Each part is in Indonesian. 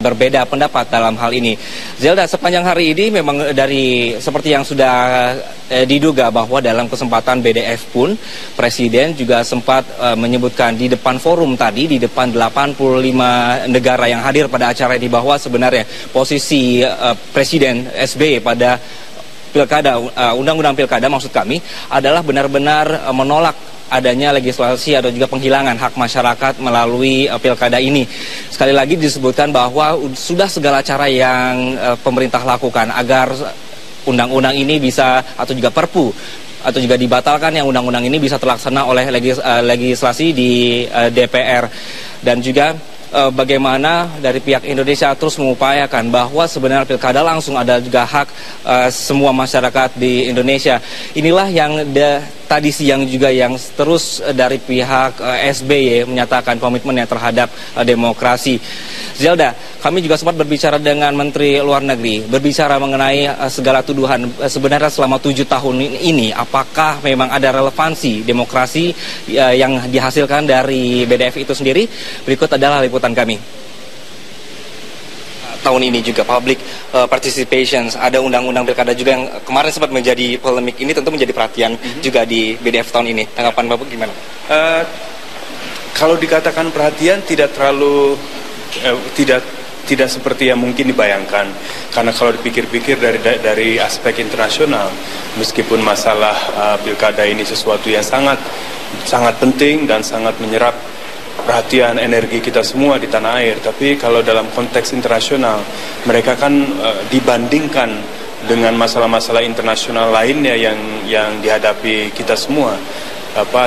berbeda pendapat dalam hal ini. Zelda, sepanjang hari ini memang dari seperti yang sudah diduga bahwa dalam kesempatan BDF pun Presiden juga sempat menyebutkan di depan forum tadi, di depan 85 negara yang hadir pada acara ini, bahwa sebenarnya posisi Presiden SBY pada pilkada, undang-undang pilkada maksud kami, adalah benar-benar menolak adanya legislasi atau juga penghilangan hak masyarakat melalui pilkada ini. Sekali lagi disebutkan bahwa sudah segala cara yang pemerintah lakukan agar undang-undang ini bisa, atau juga perpu, atau juga dibatalkan yang undang-undang ini bisa terlaksana oleh legislasi di DPR. Dan juga bagaimana dari pihak Indonesia terus mengupayakan bahwa sebenarnya pilkada langsung ada juga hak semua masyarakat di Indonesia. Inilah yang tadi siang juga yang terus dari pihak SBY menyatakan komitmennya terhadap demokrasi. Zelda, kami juga sempat berbicara dengan Menteri Luar Negeri, berbicara mengenai segala tuduhan sebenarnya selama 7 tahun ini, apakah memang ada relevansi demokrasi yang dihasilkan dari BDF itu sendiri. Berikut adalah liputan kami. Tahun ini juga public participation, ada undang-undang pilkada juga yang kemarin sempat menjadi polemik, ini tentu menjadi perhatian juga di BDF tahun ini. Tanggapan Bapak gimana? Kalau dikatakan perhatian tidak terlalu tidak seperti yang mungkin dibayangkan, karena kalau dipikir-pikir dari aspek internasional, meskipun masalah pilkada ini sesuatu yang sangat penting dan sangat menyerap perhatian energi kita semua di tanah air, tapi kalau dalam konteks internasional mereka kan dibandingkan dengan masalah-masalah internasional lainnya yang dihadapi kita semua,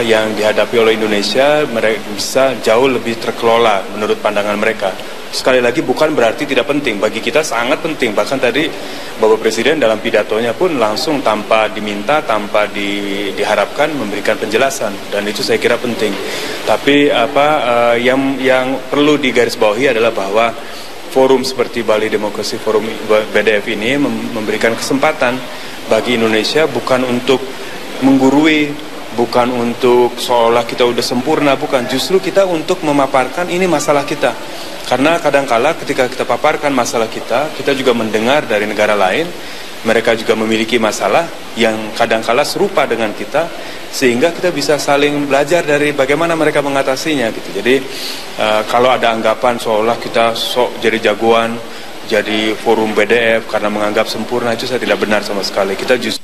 yang dihadapi oleh Indonesia, mereka bisa jauh lebih terkelola menurut pandangan mereka. Sekali lagi bukan berarti tidak penting, bagi kita sangat penting. Bahkan tadi Bapak Presiden dalam pidatonya pun langsung tanpa diminta, tanpa diharapkan memberikan penjelasan, dan itu saya kira penting. Tapi yang perlu digarisbawahi adalah bahwa forum seperti Bali Democracy Forum BDF ini memberikan kesempatan bagi Indonesia bukan untuk menggurui, bukan untuk seolah kita udah sempurna, bukan. Justru kita untuk memaparkan ini masalah kita. Karena kadangkala ketika kita paparkan masalah kita juga mendengar dari negara lain, mereka juga memiliki masalah yang kadangkala serupa dengan kita, sehingga kita bisa saling belajar dari bagaimana mereka mengatasinya gitu. Jadi kalau ada anggapan seolah kita sok jadi jagoan, jadi forum BDF karena menganggap sempurna, itu saya tidak benar sama sekali. Kita justru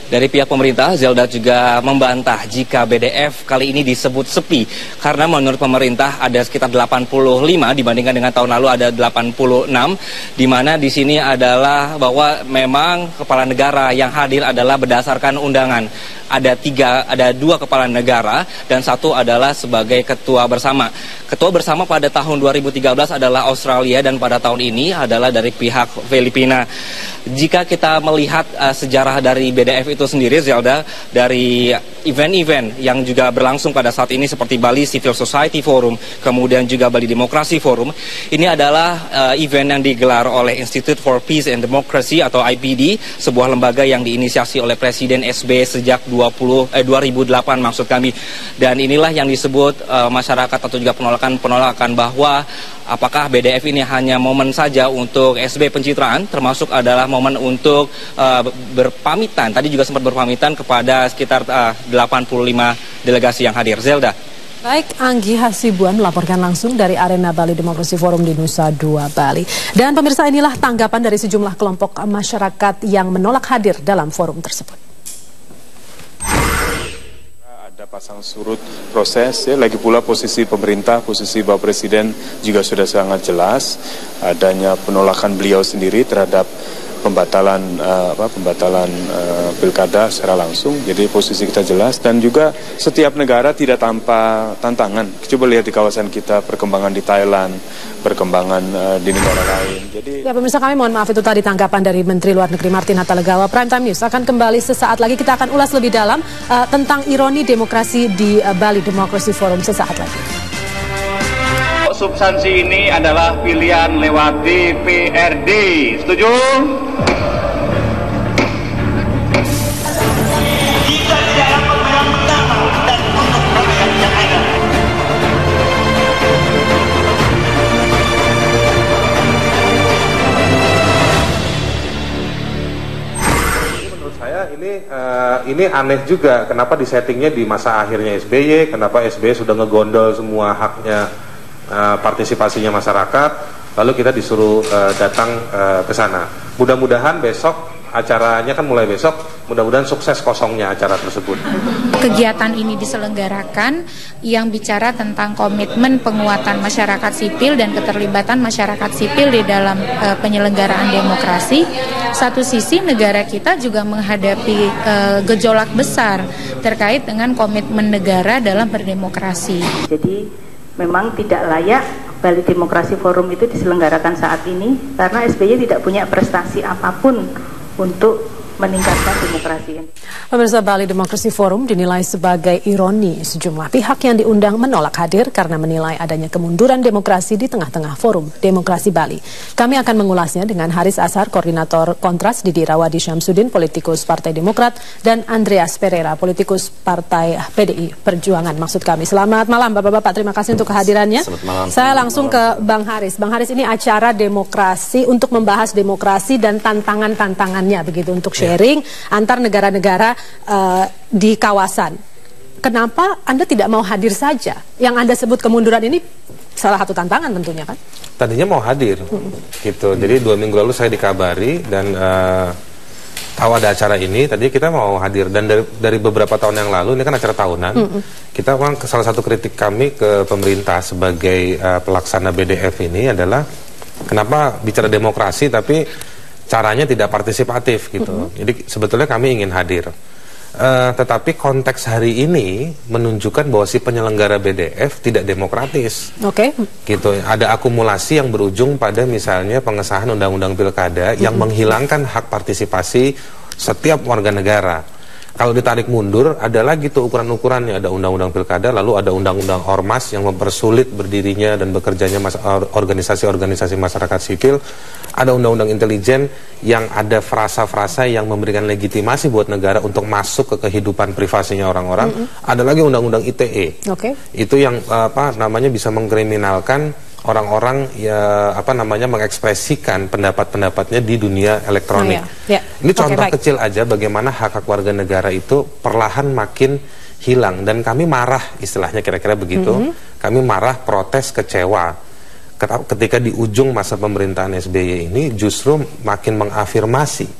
dari pihak pemerintah, Zelda juga membantah jika BDF kali ini disebut sepi, karena menurut pemerintah ada sekitar 85 dibandingkan dengan tahun lalu ada 86, di mana di sini adalah bahwa memang kepala negara yang hadir adalah berdasarkan undangan. Ada 2 kepala negara dan 1 adalah sebagai ketua bersama. Ketua bersama pada tahun 2013 adalah Australia dan pada tahun ini adalah dari pihak Filipina. Jika kita melihat sejarah dari BDF itu sendiri, Zelda, dari event-event yang juga berlangsung pada saat ini seperti Bali Civil Society Forum, kemudian juga Bali Democracy Forum, ini adalah event yang digelar oleh Institute for Peace and Democracy atau IPD, sebuah lembaga yang diinisiasi oleh Presiden SBY sejak 2008 maksud kami. Dan inilah yang disebut masyarakat atau juga penolakan bahwa apakah BDF ini hanya momen saja untuk SBY pencitraan, termasuk adalah momen untuk berpamitan. Tadi juga sempat berpamitan kepada sekitar 85 delegasi yang hadir. Zelda. Baik, Anggi Hasibuan melaporkan langsung dari arena Bali Democracy Forum di Nusa Dua, Bali. Dan pemirsa, inilah tanggapan dari sejumlah kelompok masyarakat yang menolak hadir dalam forum tersebut. Ada pasang surut proses, ya. Lagi pula posisi pemerintah, posisi Bapak Presiden juga sudah sangat jelas, adanya penolakan beliau sendiri terhadap pembatalan pilkada secara langsung. Jadi posisi kita jelas, dan juga setiap negara tidak tanpa tantangan. Coba lihat di kawasan kita, perkembangan di Thailand, perkembangan di negara lain. Jadi ya pemirsa, kami mohon maaf, itu tadi tanggapan dari Menteri Luar Negeri Martin Natalegawa. Prime Time News akan kembali sesaat lagi. Kita akan ulas lebih dalam tentang ironi demokrasi di Bali Democracy Forum sesaat lagi. Substansi ini adalah pilihan lewat DPRD. Setuju? Kita tidak dapat menang dan untuk rakyat yang ada. ini aneh juga, kenapa disettingnya di masa akhirnya SBY, kenapa SBY sudah ngegondol semua haknya partisipasinya masyarakat, lalu kita disuruh datang ke sana. Mudah-mudahan besok, acaranya kan mulai besok, mudah-mudahan sukses kosongnya acara tersebut. Kegiatan ini diselenggarakan yang bicara tentang komitmen penguatan masyarakat sipil dan keterlibatan masyarakat sipil di dalam penyelenggaraan demokrasi. Satu sisi negara kita juga menghadapi gejolak besar terkait dengan komitmen negara dalam berdemokrasi. Jadi memang tidak layak Bali Demokrasi Forum itu diselenggarakan saat ini karena SBY tidak punya prestasi apapun untuk meningkatkan demokrasi. Pemirsa, Bali Demokrasi Forum dinilai sebagai ironi. Sejumlah pihak yang diundang menolak hadir karena menilai adanya kemunduran demokrasi di tengah-tengah Forum Demokrasi Bali. Kami akan mengulasnya dengan Haris Azhar, Koordinator Kontras, Didi Rawadi Syamsuddin, politikus Partai Demokrat, dan Andreas Pereira, politikus Partai PDI Perjuangan. Maksud kami, selamat malam Bapak-Bapak, terima kasih untuk kehadirannya. Saya langsung ke Bang Haris. Bang Haris, ini acara demokrasi untuk membahas demokrasi dan tantangan-tantangannya begitu untuk sharing antar negara-negara di kawasan. Kenapa Anda tidak mau hadir saja? Yang Anda sebut kemunduran ini salah satu tantangan tentunya kan? Tadinya mau hadir, gitu. Jadi 2 minggu lalu saya dikabari dan tahu ada acara ini. Tadi kita mau hadir dan dari beberapa tahun yang lalu, ini kan acara tahunan. Kita memang salah satu kritik kami ke pemerintah sebagai pelaksana BDF ini adalah kenapa bicara demokrasi tapi caranya tidak partisipatif gitu. Jadi sebetulnya kami ingin hadir. Tetapi konteks hari ini menunjukkan bahwa si penyelenggara BDF tidak demokratis. Gitu. Ada akumulasi yang berujung pada misalnya pengesahan undang-undang pilkada yang menghilangkan hak partisipasi setiap warga negara. Kalau ditarik mundur, ada lagi tuh ukuran-ukurannya. Ada undang-undang pilkada, lalu ada undang-undang ormas yang mempersulit berdirinya dan bekerjanya organisasi-organisasi masyarakat sipil. Ada undang-undang intelijen yang ada frasa-frasa yang memberikan legitimasi buat negara untuk masuk ke kehidupan privasinya orang-orang. Ada lagi undang-undang ITE. Itu yang bisa mengkriminalkan orang-orang mengekspresikan pendapat-pendapatnya di dunia elektronik. Ini contoh kecil aja bagaimana hak-hak warga negara itu perlahan makin hilang dan kami marah, istilahnya kira-kira begitu. Kami marah, protes, kecewa ketika di ujung masa pemerintahan SBY ini justru makin mengafirmasi,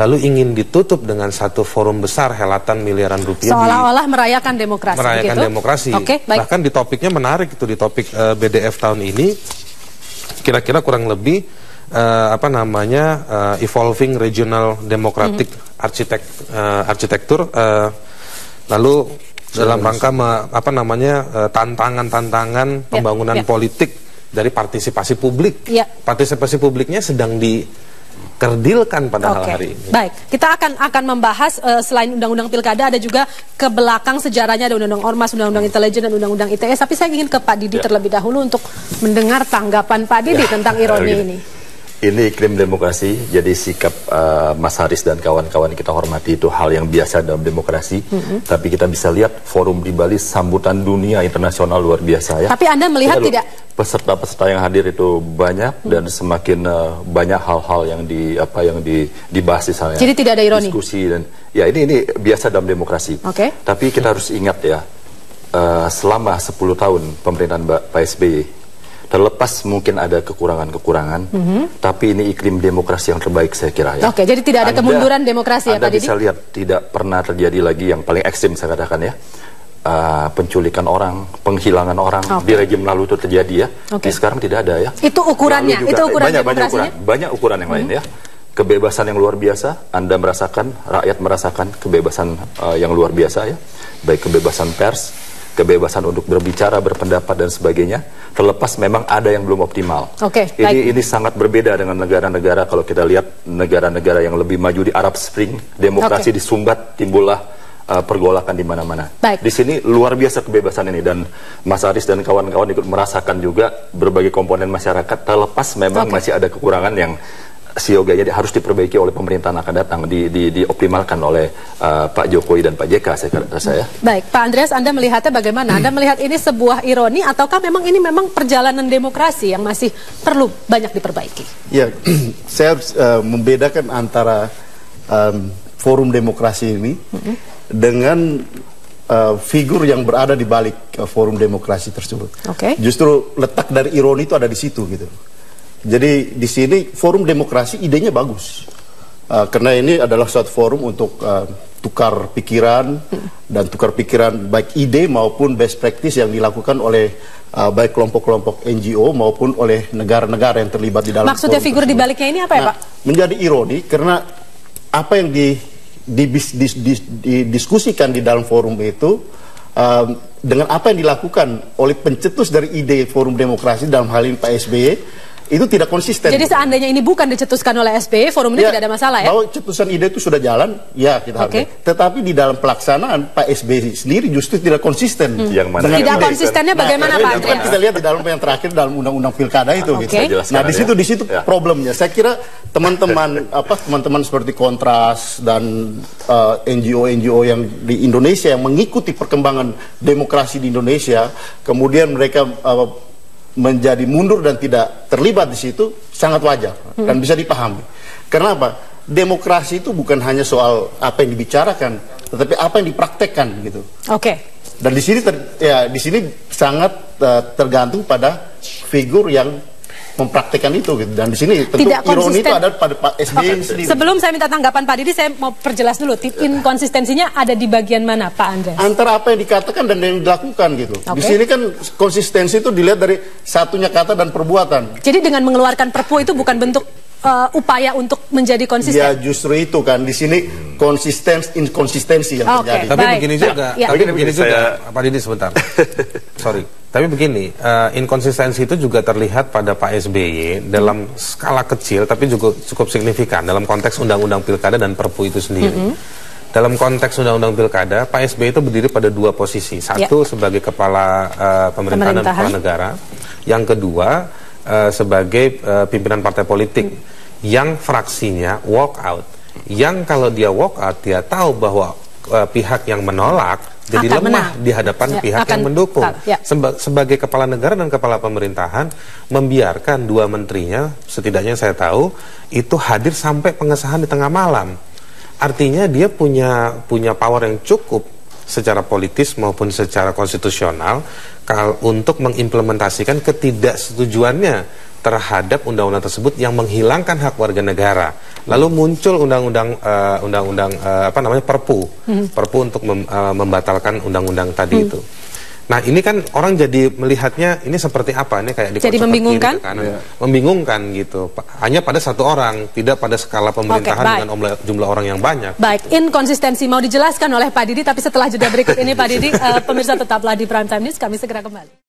lalu ingin ditutup dengan satu forum besar helatan miliaran rupiah, seolah-olah merayakan demokrasi. Merayakan demokrasi. Bahkan di topiknya menarik, itu di topik BDF tahun ini kira-kira kurang lebih evolving regional democratic arsitektur, lalu dalam rangka tantangan-tantangan pembangunan politik dari partisipasi publik. Partisipasi publiknya sedang dikerdilkan pada hal hari ini. Baik, kita akan membahas selain undang-undang pilkada, ada juga ke belakang sejarahnya, ada undang-undang ormas, undang-undang intelijen, dan undang-undang ITE. Tapi saya ingin ke Pak Didi terlebih dahulu untuk mendengar tanggapan Pak Didi tentang ironi ini. Ini iklim demokrasi, jadi sikap Mas Haris dan kawan-kawan kita hormati itu hal yang biasa dalam demokrasi. Tapi kita bisa lihat forum di Bali sambutan dunia internasional luar biasa ya. Tapi Anda melihat tidak? Peserta-peserta yang hadir itu banyak dan semakin banyak hal-hal yang dibahas di sana. Jadi tidak ada ironi. Diskusi dan ya ini biasa dalam demokrasi. Tapi kita harus ingat ya, selama 10 tahun pemerintahan Pak SBY, terlepas mungkin ada kekurangan-kekurangan, tapi ini iklim demokrasi yang terbaik saya kira ya. Jadi tidak ada kemunduran demokrasi ya Pak Didi? Anda bisa lihat tidak pernah terjadi lagi yang paling ekstrim saya katakan ya. Penculikan orang, penghilangan orang di rejim lalu itu terjadi ya. Sekarang tidak ada ya. Itu ukurannya, itu ukuran demokrasinya? Banyak ukuran yang lain ya. Kebebasan yang luar biasa, Anda merasakan, rakyat merasakan kebebasan yang luar biasa ya. Baik kebebasan pers, kebebasan untuk berbicara, berpendapat dan sebagainya, terlepas memang ada yang belum optimal. Ini sangat berbeda dengan negara-negara, kalau kita lihat negara-negara yang lebih maju di Arab Spring, demokrasi disumbat, timbullah pergolakan di mana-mana. Di sini luar biasa kebebasan ini, dan Mas Haris dan kawan-kawan ikut merasakan juga berbagai komponen masyarakat, terlepas memang masih ada kekurangan yang sioganya harus diperbaiki oleh pemerintahan akan datang, dioptimalkan oleh Pak Jokowi dan Pak JK saya. Baik, Pak Andreas, Anda melihatnya bagaimana? Anda melihat ini sebuah ironi ataukah memang ini memang perjalanan demokrasi yang masih perlu banyak diperbaiki? Ya, saya harus membedakan antara forum demokrasi ini dengan figur yang berada di balik forum demokrasi tersebut. Justru letak dari ironi itu ada di situ gitu. Jadi di sini forum demokrasi idenya bagus. Karena ini adalah suatu forum untuk tukar pikiran dan tukar pikiran baik ide maupun best practice yang dilakukan oleh baik kelompok-kelompok NGO maupun oleh negara-negara yang terlibat di dalam. Maksudnya figur di baliknya ini apa ya, Pak? Menjadi ironi karena apa yang didiskusikan di dalam forum itu dengan apa yang dilakukan oleh pencetus dari ide forum demokrasi dalam hal ini Pak SBY itu tidak konsisten. Jadi seandainya ini bukan dicetuskan oleh SBY, forum ini tidak ada masalah ya? Bahwa cetusan ide itu sudah jalan, ya kita hargai. Tetapi di dalam pelaksanaan Pak SBY sendiri justru tidak konsisten. Yang mana? Tidak konsistennya bagaimana Pak Andreas? Kita lihat di dalam yang terakhir dalam undang-undang pilkada itu. Gitu. Nah di situ problemnya. Saya kira teman-teman seperti Kontras dan NGO-NGO yang di Indonesia yang mengikuti perkembangan demokrasi di Indonesia, kemudian mereka menjadi mundur dan tidak terlibat di situ sangat wajar dan bisa dipahami. Karena apa? Demokrasi itu bukan hanya soal apa yang dibicarakan, tetapi apa yang dipraktekkan gitu. Dan di sini sangat tergantung pada figur yang mempraktekkan itu gitu. Dan di sini tentu ironi itu ada pada Pak SBY sendiri. Sebelum saya minta tanggapan Pak Didi, saya mau perjelas dulu inkonsistensinya ada di bagian mana Pak Andreas? Antara apa yang dikatakan dan yang dilakukan gitu. Di sini kan konsistensi itu dilihat dari satunya kata dan perbuatan. Jadi dengan mengeluarkan Perpu itu bukan bentuk upaya untuk menjadi konsisten? Ya justru itu kan di sini inkonsistensi yang terjadi. Tapi begini juga, Pak Didi sebentar. Sorry. Tapi begini, inkonsistensi itu juga terlihat pada Pak SBY dalam skala kecil tapi juga cukup signifikan dalam konteks Undang-Undang Pilkada dan Perpu itu sendiri. Dalam konteks Undang-Undang Pilkada, Pak SBY itu berdiri pada dua posisi. Satu sebagai kepala pemerintahan dan kepala negara. Yang kedua sebagai pimpinan partai politik yang fraksinya walk out. Yang kalau dia walk out, dia tahu bahwa pihak yang menolak jadi lemah di hadapan pihak yang mendukung. Sebagai kepala negara dan kepala pemerintahan membiarkan dua menterinya, setidaknya saya tahu, itu hadir sampai pengesahan di tengah malam. Artinya dia punya power yang cukup secara politis maupun secara konstitusional untuk mengimplementasikan ketidaksetujuannya terhadap undang-undang tersebut yang menghilangkan hak warga negara. Lalu muncul undang-undang Perpu untuk membatalkan undang-undang tadi itu. Nah ini kan orang jadi melihatnya ini seperti apa, ini kayak jadi membingungkan, membingungkan gitu. Hanya pada satu orang, tidak pada skala pemerintahan dengan jumlah orang yang banyak. Baik, inkonsistensi mau dijelaskan oleh Pak Didi, tapi setelah jeda berikut ini Pak Didi, pemirsa tetaplah di Prime Time News, kami segera kembali.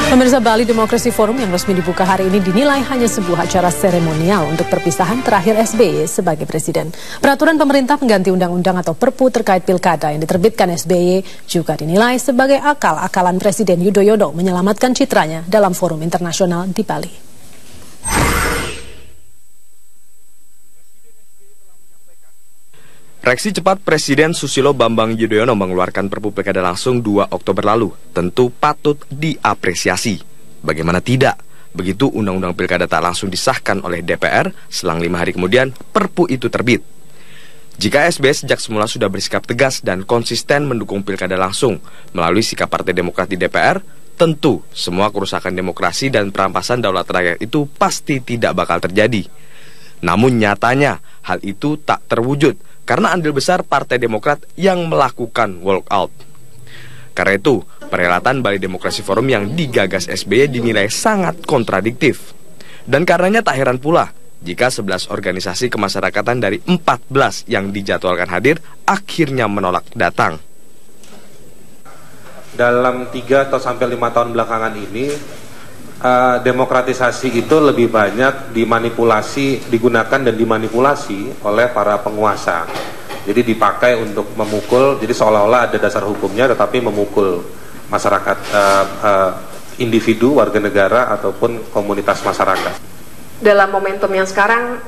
Pemirsa, Bali Democracy Forum yang resmi dibuka hari ini dinilai hanya sebuah acara seremonial untuk perpisahan terakhir SBY sebagai presiden. Peraturan pemerintah pengganti undang-undang atau Perpu terkait pilkada yang diterbitkan SBY juga dinilai sebagai akal-akalan Presiden Yudhoyono menyelamatkan citranya dalam forum internasional di Bali. Reaksi cepat Presiden Susilo Bambang Yudhoyono mengeluarkan Perpu Pilkada langsung 2 Oktober lalu tentu patut diapresiasi. Bagaimana tidak? Begitu Undang-Undang Pilkada tak langsung disahkan oleh DPR, selang 5 hari kemudian Perpu itu terbit. Jika SBY sejak semula sudah bersikap tegas dan konsisten mendukung Pilkada langsung melalui sikap Partai Demokrat di DPR, tentu semua kerusakan demokrasi dan perampasan daulat rakyat itu pasti tidak bakal terjadi. Namun nyatanya hal itu tak terwujud karena andil besar Partai Demokrat yang melakukan walkout. Karena itu, perhelatan Bali Democracy Forum yang digagas SBY dinilai sangat kontradiktif. Dan karenanya tak heran pula jika 11 organisasi kemasyarakatan dari 14 yang dijadwalkan hadir akhirnya menolak datang. Dalam 3 atau sampai 5 tahun belakangan ini, demokratisasi itu lebih banyak digunakan dan dimanipulasi oleh para penguasa. Jadi dipakai untuk memukul, jadi seolah-olah ada dasar hukumnya tetapi memukul masyarakat, individu, warga negara ataupun komunitas masyarakat. Dalam momentum yang sekarang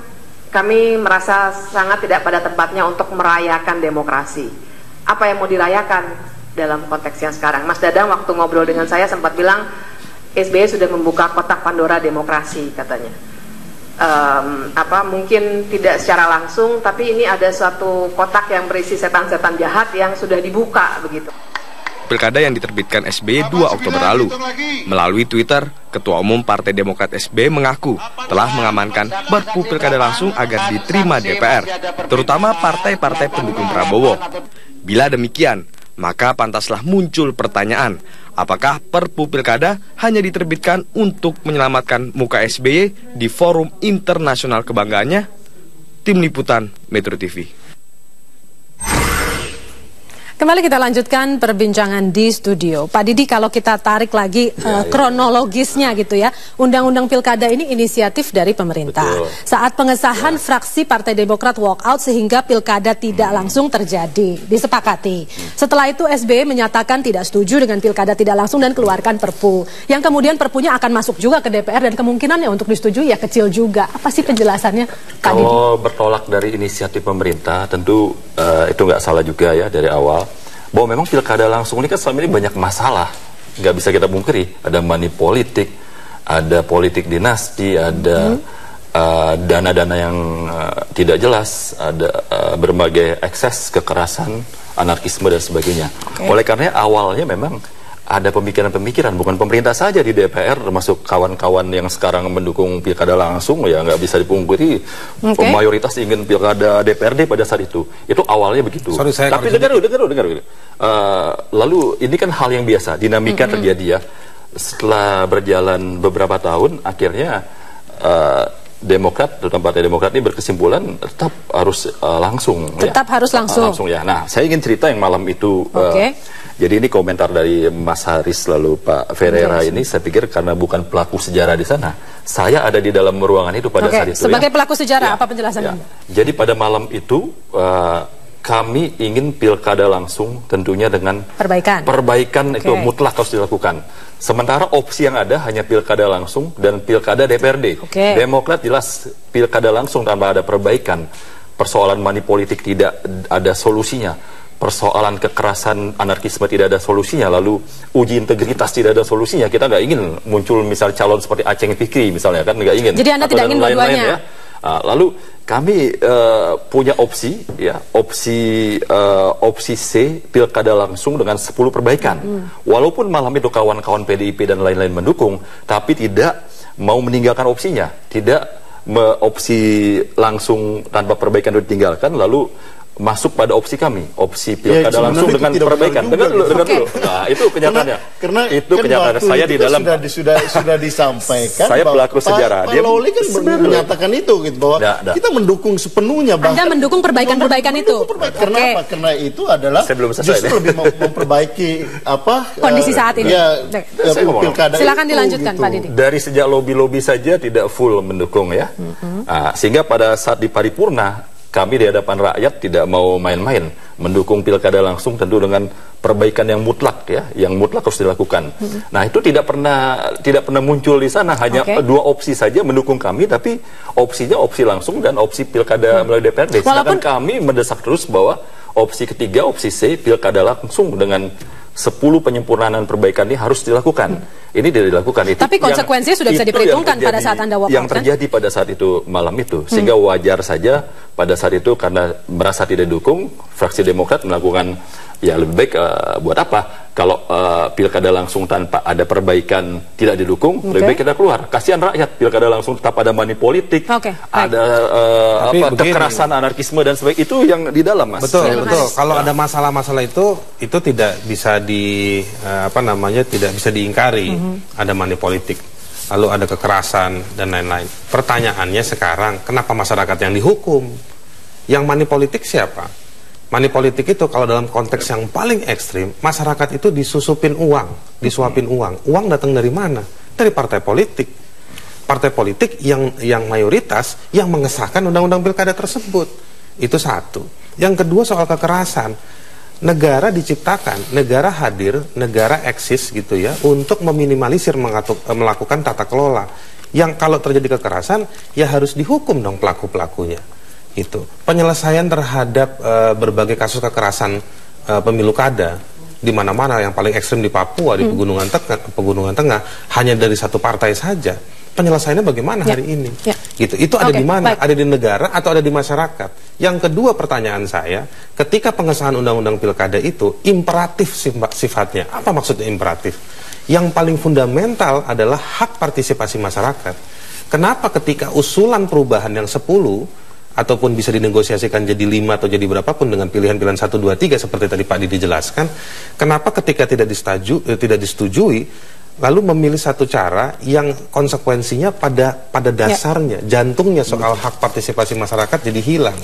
kami merasa sangat tidak pada tempatnya untuk merayakan demokrasi. Apa yang mau dirayakan dalam konteks yang sekarang? Mas Dadang waktu ngobrol dengan saya sempat bilang SBY sudah membuka kotak Pandora demokrasi katanya. Mungkin tidak secara langsung, tapi ini ada suatu kotak yang berisi setan-setan jahat yang sudah dibuka begitu. Pilkada yang diterbitkan SBY 2 Oktober lalu. Melalui Twitter, Ketua Umum Partai Demokrat SBY mengaku telah mengamankan Perpu Pilkada langsung agar diterima DPR, terutama partai-partai pendukung Prabowo. Bila demikian, maka pantaslah muncul pertanyaan, apakah Perpu Pilkada hanya diterbitkan untuk menyelamatkan muka SBY di forum internasional kebanggaannya? Tim Liputan Metro TV. Kembali kita lanjutkan perbincangan di studio. Pak Didi, kalau kita tarik lagi kronologisnya gitu ya, Undang-Undang Pilkada ini inisiatif dari pemerintah. Betul. Saat pengesahan fraksi Partai Demokrat walk out sehingga Pilkada tidak langsung terjadi, disepakati. Setelah itu SBY menyatakan tidak setuju dengan Pilkada tidak langsung dan keluarkan Perpu. Yang kemudian Perpunya akan masuk juga ke DPR dan kemungkinannya untuk disetujui ya kecil juga. Apa sih penjelasannya, Pak Didi? Kalau bertolak dari inisiatif pemerintah, tentu itu nggak salah juga ya dari awal. Bahwa memang pilkada langsung ini kan selama ini banyak masalah, nggak bisa kita pungkiri. Ada money politik, ada politik dinasti, ada dana-dana yang tidak jelas, ada berbagai ekses kekerasan, anarkisme dan sebagainya. Oleh karena awalnya memang ada pemikiran-pemikiran, bukan pemerintah saja di DPR, termasuk kawan-kawan yang sekarang mendukung pilkada langsung, ya nggak bisa dipungkiri, mayoritas ingin pilkada DPRD pada saat itu. Itu awalnya begitu. Tapi dengar. Lalu ini kan hal yang biasa, dinamika terjadi ya. Setelah berjalan beberapa tahun, akhirnya Demokrat, terutama Partai Demokrat ini berkesimpulan tetap harus langsung. Tetap harus langsung. Langsung ya. Nah, saya ingin cerita yang malam itu. Jadi ini komentar dari Mas Haris lalu Pak Ferreira ini, saya pikir karena bukan pelaku sejarah di sana, saya ada di dalam ruangan itu pada saat itu. Sebagai pelaku sejarah, apa penjelasan Anda? Jadi pada malam itu kami ingin pilkada langsung tentunya dengan perbaikan itu mutlak harus dilakukan. Sementara opsi yang ada hanya pilkada langsung dan pilkada DPRD. Demokrat jelas pilkada langsung tanpa ada perbaikan. Persoalan money politik tidak ada solusinya. Persoalan kekerasan anarkisme tidak ada solusinya, lalu uji integritas tidak ada solusinya. Kita nggak ingin muncul misal calon seperti Aceng Fikri misalnya, kan nggak ingin. Jadi Anda tidak ingin dua-duanya? Ya. Lalu kami punya opsi ya, opsi C pilkada langsung dengan 10 perbaikan. Walaupun malam itu kawan-kawan PDIP dan lain-lain mendukung, tapi tidak mau meninggalkan opsinya, tidak opsi langsung tanpa perbaikan itu ditinggalkan, lalu masuk pada opsi kami, opsi pilkada langsung dengan perbaikan. Dengar dulu. Nah, itu kenyataannya. Karena itu kenyataan saya di dalam sudah disampaikan. Saya pelaku sejarah. Pak Lawli kan menyatakan itu gitu, bahwa kita mendukung sepenuhnya. Anda mendukung perbaikan-perbaikan itu. Karena apa? Karena itu adalah justru lebih memperbaiki kondisi saat ini. Pilkada. Silakan dilanjutkan Pak Didi. Dari sejak lobby-lobby saja tidak full mendukung ya. Sehingga pada saat di paripurna kami di hadapan rakyat tidak mau main-main, mendukung pilkada langsung tentu dengan perbaikan yang mutlak ya, yang mutlak harus dilakukan. Nah, itu tidak pernah muncul di sana, hanya dua opsi saja mendukung kami, tapi opsinya opsi langsung dan opsi pilkada melalui DPRD. Sedangkan kami mendesak terus bahwa opsi ketiga, opsi C, pilkada langsung dengan 10 penyempurnaan perbaikan ini harus dilakukan. Ini tidak dilakukan. Tapi konsekuensinya sudah bisa diperhitungkan pada saat Anda walk out, yang terjadi pada saat itu malam itu. Sehingga wajar saja pada saat itu karena merasa tidak dukung, fraksi Demokrat melakukan ya lebih baik buat apa kalau pilkada langsung tanpa ada perbaikan tidak didukung, lebih baik kita keluar. Kasihan rakyat, pilkada langsung tetap ada money politik, ada kekerasan, anarkisme dan sebagainya, itu yang di dalam, Mas. Betul. Kalau ada masalah-masalah itu tidak bisa tidak bisa diingkari. Ada money politik, lalu ada kekerasan dan lain-lain. Pertanyaannya sekarang, kenapa masyarakat yang dihukum? Yang money politik siapa? Money politik itu kalau dalam konteks yang paling ekstrim, masyarakat itu disuapin uang. Uang datang dari mana? Dari partai politik. Partai politik yang mayoritas yang mengesahkan undang-undang pilkada tersebut. Itu satu. Yang kedua soal kekerasan. Negara diciptakan, negara hadir, negara eksis gitu ya, untuk meminimalisir melakukan tata kelola. Yang kalau terjadi kekerasan, ya harus dihukum dong pelaku-pelakunya. Itu penyelesaian terhadap berbagai kasus kekerasan pemilu kada di mana-mana, yang paling ekstrim di Papua, di Pegunungan Tengah, hanya dari satu partai saja. Penyelesaiannya bagaimana hari ini? Gitu. Itu ada di mana? Ada di negara atau ada di masyarakat? Yang kedua pertanyaan saya, ketika pengesahan undang-undang pilkada itu imperatif sifatnya. Apa maksudnya imperatif? Yang paling fundamental adalah hak partisipasi masyarakat. Kenapa ketika usulan perubahan yang 10 ataupun bisa dinegosiasikan jadi 5 atau jadi berapapun dengan pilihan-pilihan 1, 2, 3 seperti tadi Pak Didi jelaskan, kenapa ketika tidak disetujui lalu memilih satu cara yang konsekuensinya pada dasarnya, jantungnya soal hak partisipasi masyarakat jadi hilang.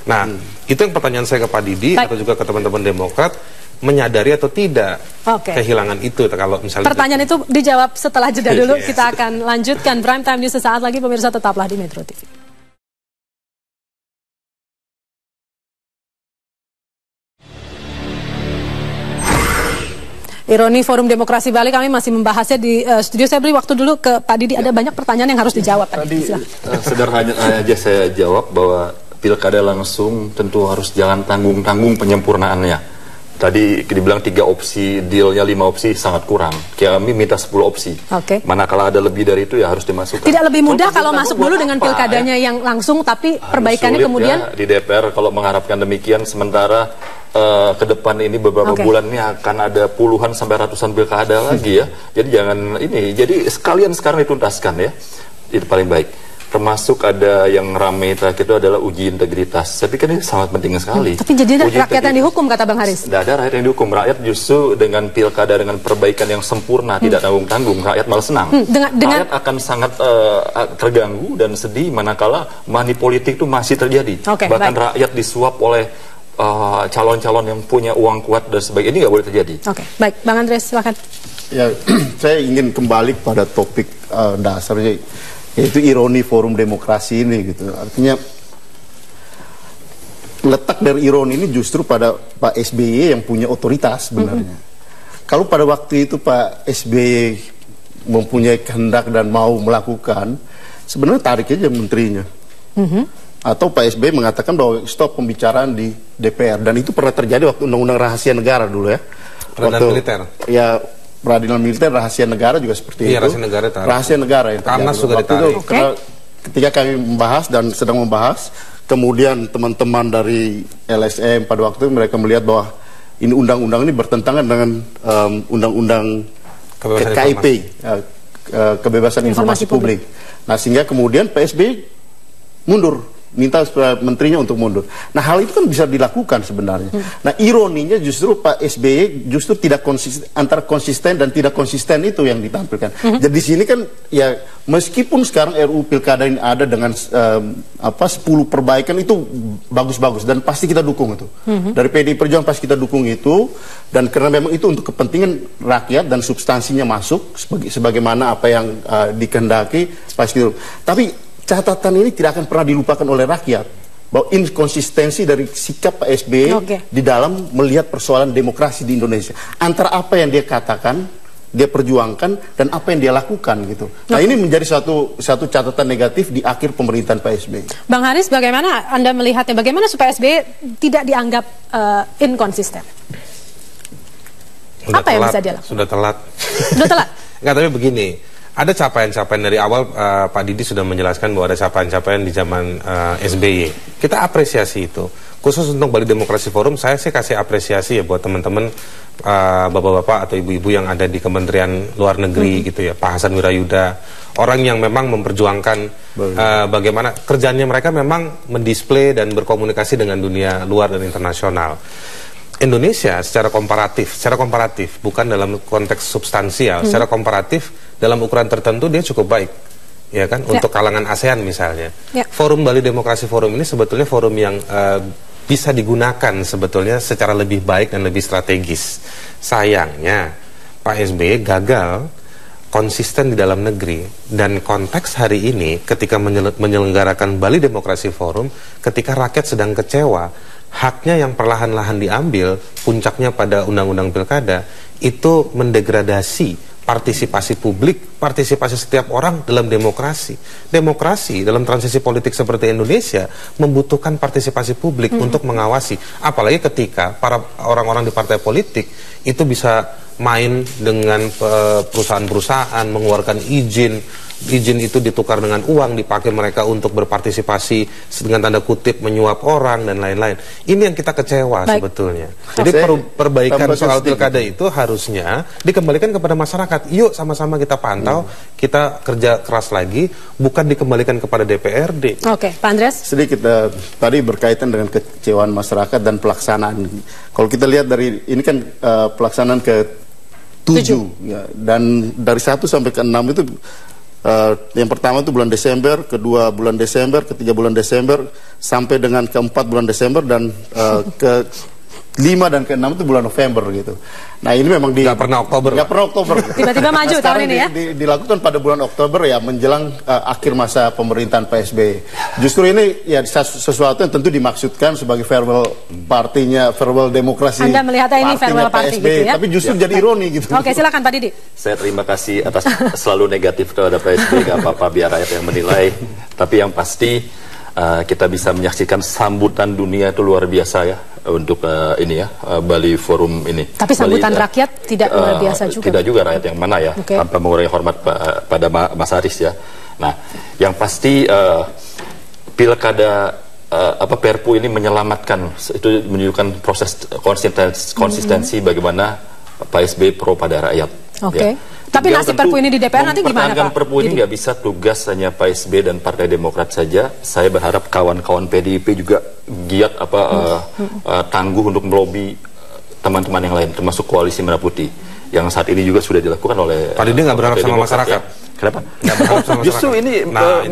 Nah, itu yang pertanyaan saya ke Pak Didi atau juga ke teman-teman Demokrat, menyadari atau tidak kehilangan itu kalau misalnya. Pertanyaan itu dijawab setelah jeda dulu. Kita akan lanjutkan Prime Time News sesaat lagi, pemirsa, tetaplah di Metro TV. Ironi Forum Demokrasi Bali, kami masih membahasnya di studio. Saya beri waktu dulu ke Pak Didi, ada banyak pertanyaan yang harus dijawab. Tadi sederhana aja saya jawab bahwa pilkada langsung tentu harus jangan tanggung-tanggung penyempurnaannya. Tadi dibilang 3 opsi, dealnya 5 opsi sangat kurang. Kami minta 10 opsi. Manakala ada lebih dari itu ya harus dimasukkan. Tidak lebih mudah kalau masuk dulu dengan pilkadanya yang langsung, tapi perbaikannya kemudian ya, di DPR kalau mengharapkan demikian, sementara ke depan ini beberapa bulan ini akan ada puluhan sampai ratusan pilkada lagi ya. Jadi jangan ini. Jadi sekalian sekarang dituntaskan ya. Itu paling baik. Termasuk ada yang ramai terakhir itu adalah uji integritas. Saya pikir ini sangat penting sekali. Tapi jadi rakyat yang dihukum, kata Bang Haris. Tidak ada rakyat yang dihukum. Rakyat justru dengan pilkada, dengan perbaikan yang sempurna, tidak tanggung-tanggung, rakyat malah senang. Rakyat akan sangat terganggu dan sedih manakala money politik itu masih terjadi. Bahkan rakyat disuap oleh calon-calon yang punya uang kuat dan sebagainya. Ini nggak boleh terjadi. Baik, Bang Andreas, silakan. Ya, saya ingin kembali pada topik dasarnya, yaitu ironi Forum Demokrasi ini gitu. Artinya letak dari ironi ini justru pada Pak SBY yang punya otoritas sebenarnya. Kalau pada waktu itu Pak SBY mempunyai kehendak dan mau melakukan, sebenarnya tarik aja menterinya. Atau Pak SBY mengatakan bahwa stop pembicaraan di DPR, dan itu pernah terjadi waktu undang-undang rahasia negara dulu ya. Peradilan militer. Ya, peradilan militer, rahasia negara juga seperti itu. Rahasia negara yang Karnas juga ditarik. Karena ketika kami membahas dan sedang membahas, kemudian teman-teman dari LSM pada waktu itu mereka melihat bahwa ini undang-undang ini bertentangan dengan undang-undang KIP, kebebasan informasi publik. Nah, sehingga kemudian PSB mundur, minta menterinya untuk mundur. Nah, hal itu kan bisa dilakukan sebenarnya. Nah, ironinya justru Pak SBY justru tidak konsisten, antara konsisten dan tidak konsisten itu yang ditampilkan. Jadi di sini kan ya, meskipun sekarang RUU Pilkada ini ada dengan 10 perbaikan itu bagus-bagus dan pasti kita dukung itu. Dari PDI Perjuangan pasti kita dukung itu, dan karena memang itu untuk kepentingan rakyat dan substansinya masuk sebagaimana apa yang dikehendaki pasti itu. Tapi catatan ini tidak akan pernah dilupakan oleh rakyat, bahwa inkonsistensi dari sikap Pak SBY di dalam melihat persoalan demokrasi di Indonesia, antara apa yang dia katakan, dia perjuangkan, dan apa yang dia lakukan gitu. Nah, ini menjadi satu catatan negatif di akhir pemerintahan Pak SBY. Bang Haris, bagaimana Anda melihatnya? Bagaimana supaya SBY tidak dianggap inkonsisten? Apa yang bisa dia lakukan? Sudah telat. Sudah telat? Enggak, tapi begini. Ada capaian-capaian dari awal, Pak Didi sudah menjelaskan bahwa ada capaian-capaian di zaman SBY. Kita apresiasi itu. Khusus untuk Bali Demokrasi Forum, saya sih kasih apresiasi ya buat teman-teman bapak-bapak atau ibu-ibu yang ada di Kementerian Luar Negeri gitu ya, Pak Hasan Wirayuda. Orang yang memang memperjuangkan bagaimana kerjanya mereka memang mendisplay dan berkomunikasi dengan dunia luar dan internasional. Indonesia secara komparatif, bukan dalam konteks substansial, secara komparatif dalam ukuran tertentu dia cukup baik, ya kan, untuk kalangan ASEAN misalnya. Forum Bali Demokrasi Forum ini sebetulnya forum yang bisa digunakan sebetulnya secara lebih baik dan lebih strategis. Sayangnya Pak SBY gagal konsisten di dalam negeri, dan konteks hari ini ketika menyelenggarakan Bali Demokrasi Forum, ketika rakyat sedang kecewa, haknya yang perlahan-lahan diambil, puncaknya pada undang-undang pilkada, itu mendegradasi partisipasi publik, partisipasi setiap orang dalam demokrasi. Demokrasi dalam transisi politik seperti Indonesia membutuhkan partisipasi publik untuk mengawasi. Apalagi ketika para orang-orang di partai politik itu bisa main dengan perusahaan-perusahaan, mengeluarkan izin itu ditukar dengan uang, dipakai mereka untuk berpartisipasi dengan tanda kutip menyuap orang dan lain-lain. Ini yang kita kecewa sebetulnya. Jadi perbaikan soal pilkada itu harusnya dikembalikan kepada masyarakat. Yuk sama-sama kita pantau, kita kerja keras lagi, bukan dikembalikan kepada DPRD. Oke, Pak Andreas. Sedikit tadi berkaitan dengan kecewaan masyarakat dan pelaksanaan. Kalau kita lihat dari ini kan pelaksanaan ke-7 ya, dan dari 1 sampai ke-6 itu yang pertama itu bulan Desember, kedua bulan Desember, ketiga bulan Desember, sampai dengan ke-4 bulan Desember, dan ke-5 dan ke-6 itu bulan November gitu. Nah ini memang nggak pernah Oktober. Tiba-tiba maju tahun ini ya? Dilakukan pada bulan Oktober ya, menjelang akhir masa pemerintahan PSB. Justru ini ya sesuatu yang tentu dimaksudkan sebagai farewell partinya, farewell demokrasi. Anda melihatnya ini farewell party PSB, gitu ya? tapi justru jadi ironi gitu. Oke, silakan Pak Didi. Saya terima kasih atas selalu negatif terhadap PSB, gak apa-apa biar rakyat yang menilai. Tapi yang pasti kita bisa menyaksikan sambutan dunia itu luar biasa ya untuk ini ya, Bali Forum ini. Tapi sambutan rakyat tidak luar biasa juga. Tidak juga rakyat yang mana ya, tanpa mengurangi hormat pada Mas Haris ya. Nah, yang pasti pilkada Perpu ini menyelamatkan, itu menunjukkan proses konsistensi bagaimana Pak SBY pro pada rakyat. Oke. Ya. Tapi nasib Perpu ini di DPR nanti gimana Pak? Perpu ini nggak bisa tugas hanya Pak SBY dan Partai Demokrat saja. Saya berharap kawan-kawan PDIP juga giat tangguh untuk melobi teman-teman yang lain, termasuk Koalisi Merah Putih, yang saat ini juga sudah dilakukan oleh Pak Didi nggak berharap sama masyarakat. Ya. Kenapa? Justru ini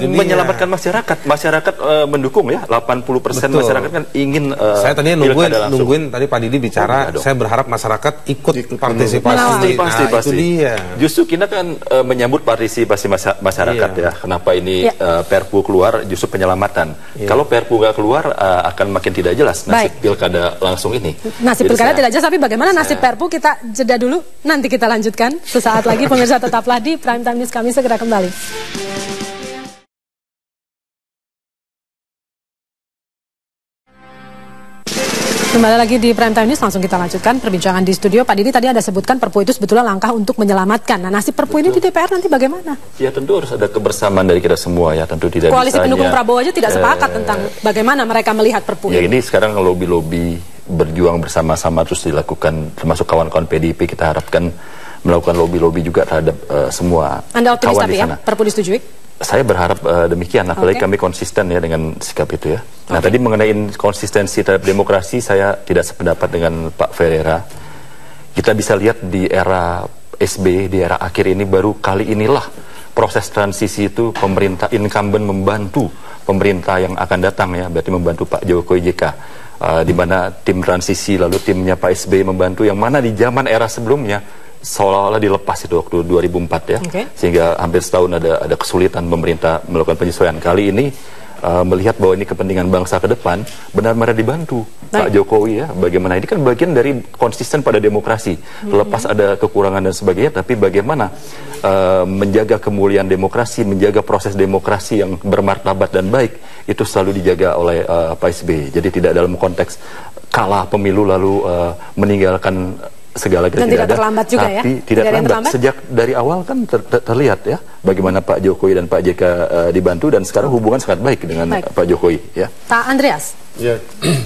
menyelamatkan masyarakat. Masyarakat mendukung ya, 80% masyarakat kan ingin. Saya tadi nungguin tadi Pak Didi bicara. Saya berharap masyarakat ikut partisipasi. Pasti. Itu dia. Justru kita kan menyambut partisipasi masyarakat ya. Kenapa ini Perpu keluar? Justru penyelamatan. Kalau Perpu nggak keluar akan makin tidak jelas nasib pilkada langsung ini. Nasib pilkada tidak jelas, tapi bagaimana nasib Perpu kita jeda dulu. Nanti kita lanjutkan sesaat lagi. Pemirsa tetaplah di Prime Time News, kami segera kembali. Kembali lagi di Prime Time News, langsung kita lanjutkan perbincangan di studio. Pak Didi tadi ada sebutkan Perpu itu sebetulnya langkah untuk menyelamatkan. Nah, nasib Perpu ini di DPR nanti bagaimana? Ya tentu harus ada kebersamaan dari kita semua ya, tentu tidak Koalisi pendukung Prabowo aja tidak sepakat tentang bagaimana mereka melihat Perpu ini. Ya ini sekarang lobby-lobby berjuang bersama-sama terus dilakukan, termasuk kawan-kawan PDIP kita harapkan melakukan lobby-lobby juga terhadap semua. Anda optimis kawan tapi ya, Perpu disetujui? Saya berharap demikian, apalagi kami konsisten ya dengan sikap itu ya. Nah tadi mengenai konsistensi terhadap demokrasi, saya tidak sependapat dengan Pak Ferreira. Kita bisa lihat di era SBY, di era akhir ini baru kali inilah proses transisi itu pemerintah incumbent membantu pemerintah yang akan datang ya, berarti membantu Pak Jokowi JK. Di mana tim transisi lalu timnya Pak SBY membantu, yang mana di zaman era sebelumnya seolah-olah dilepas itu waktu 2004 ya, sehingga hampir setahun ada kesulitan pemerintah melakukan penyesuaian. Kali ini melihat bahwa ini kepentingan bangsa ke depan, benar-benar dibantu Pak Jokowi ya. Bagaimana ini kan bagian dari konsisten pada demokrasi, lepas ada kekurangan dan sebagainya, tapi bagaimana menjaga kemuliaan demokrasi, menjaga proses demokrasi yang bermartabat dan baik, itu selalu dijaga oleh Pak SBY. Jadi tidak dalam konteks kalah pemilu lalu meninggalkan segala dan tidak terlambat juga ya, tapi tidak terlambat. Sejak dari awal kan terlihat ya bagaimana Pak Jokowi dan Pak JK dibantu, dan sekarang hubungan sangat baik dengan Pak Jokowi ya. Pak Andreas? Ya,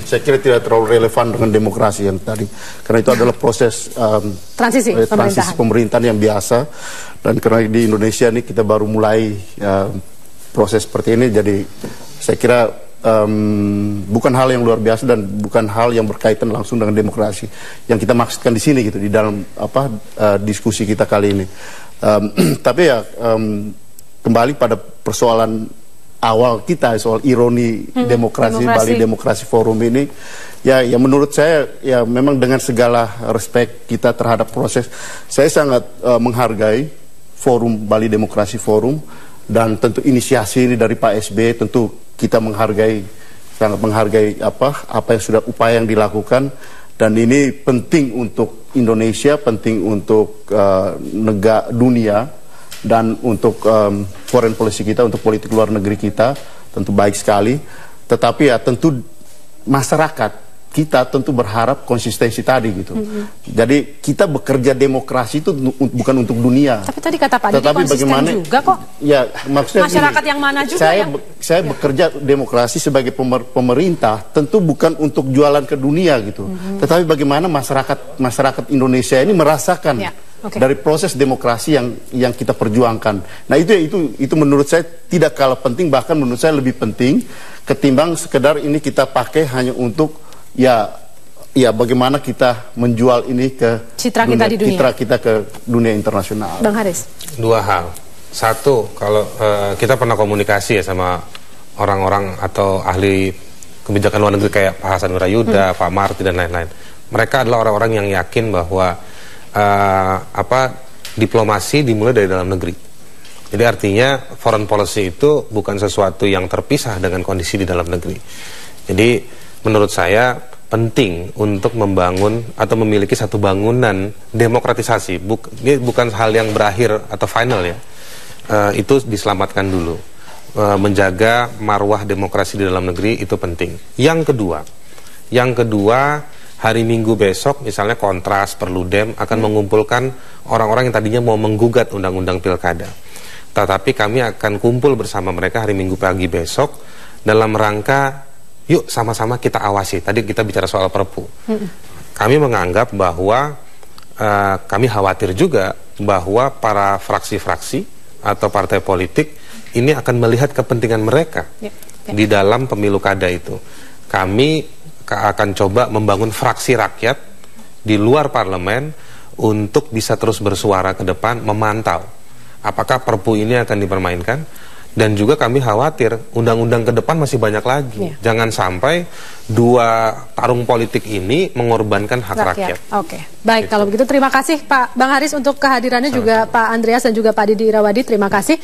saya kira tidak terlalu relevan dengan demokrasi yang tadi, karena itu adalah proses transisi pemerintahan yang biasa, dan karena di Indonesia ini kita baru mulai proses seperti ini, jadi saya kira bukan hal yang luar biasa dan bukan hal yang berkaitan langsung dengan demokrasi yang kita maksudkan di sini gitu, di dalam diskusi kita kali ini. Tapi ya kembali pada persoalan awal kita, soal ironi demokrasi Bali Demokrasi Forum ini, ya menurut saya ya memang dengan segala respect kita terhadap proses, saya sangat menghargai Forum Bali Demokrasi Forum, dan tentu inisiasi ini dari Pak SBY, tentu kita sangat menghargai apa yang sudah upaya yang dilakukan, Dan ini penting untuk Indonesia, penting untuk negara dunia, dan untuk foreign policy kita, untuk politik luar negeri kita, tentu baik sekali. Tetapi ya tentu masyarakat kita tentu berharap konsistensi tadi gitu. Jadi kita bekerja demokrasi itu bukan untuk dunia. Tapi tadi kata Pak Didi konsisten juga kok. Ya, maksudnya masyarakat yang mana juga saya bekerja demokrasi sebagai pemerintah tentu bukan untuk jualan ke dunia gitu. Tetapi bagaimana masyarakat Indonesia ini merasakan dari proses demokrasi yang kita perjuangkan. Nah, itu menurut saya tidak kalah penting, bahkan menurut saya lebih penting ketimbang sekedar ini kita pakai hanya untuk ya bagaimana kita menjual ini ke citra kita ke dunia internasional. Bang Haris. Dua hal. Satu, kalau kita pernah komunikasi ya sama orang-orang atau ahli kebijakan luar negeri kayak Pak Hasan Wirayuda, Pak Marty dan lain-lain. Mereka adalah orang-orang yang yakin bahwa diplomasi dimulai dari dalam negeri. Jadi artinya foreign policy itu bukan sesuatu yang terpisah dengan kondisi di dalam negeri. Jadi menurut saya penting untuk membangun atau memiliki satu bangunan demokratisasi. Ini bukan hal yang berakhir atau final ya. Itu diselamatkan dulu. Menjaga marwah demokrasi di dalam negeri itu penting. Yang kedua, hari Minggu besok misalnya Kontras, Perludem akan mengumpulkan orang-orang yang tadinya mau menggugat undang-undang pilkada. Tetapi kami akan kumpul bersama mereka hari Minggu pagi besok dalam rangka yuk sama-sama kita awasi. Tadi kita bicara soal Perpu. Kami menganggap bahwa kami khawatir juga bahwa para fraksi-fraksi atau partai politik ini akan melihat kepentingan mereka di dalam pemilu kada itu. Kami akan coba membangun fraksi rakyat di luar parlemen untuk bisa terus bersuara ke depan, memantau apakah Perpu ini akan dipermainkan. Dan juga kami khawatir undang-undang ke depan masih banyak lagi. Jangan sampai dua tarung politik ini mengorbankan hak rakyat. Oke, baik. Kalau begitu terima kasih Pak Bang Haris untuk kehadirannya, juga Pak Andreas dan juga Pak Didi Irawadi. Terima kasih.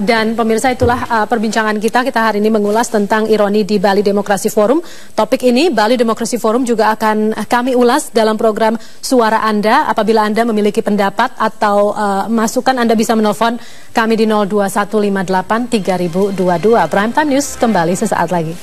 Dan pemirsa, itulah perbincangan kita. Kita hari ini mengulas tentang ironi di Bali Demokrasi Forum. Topik ini Bali Demokrasi Forum juga akan kami ulas dalam program Suara Anda. Apabila Anda memiliki pendapat atau masukan, Anda bisa menelpon kami di 02158 3022. Prime Time News kembali sesaat lagi.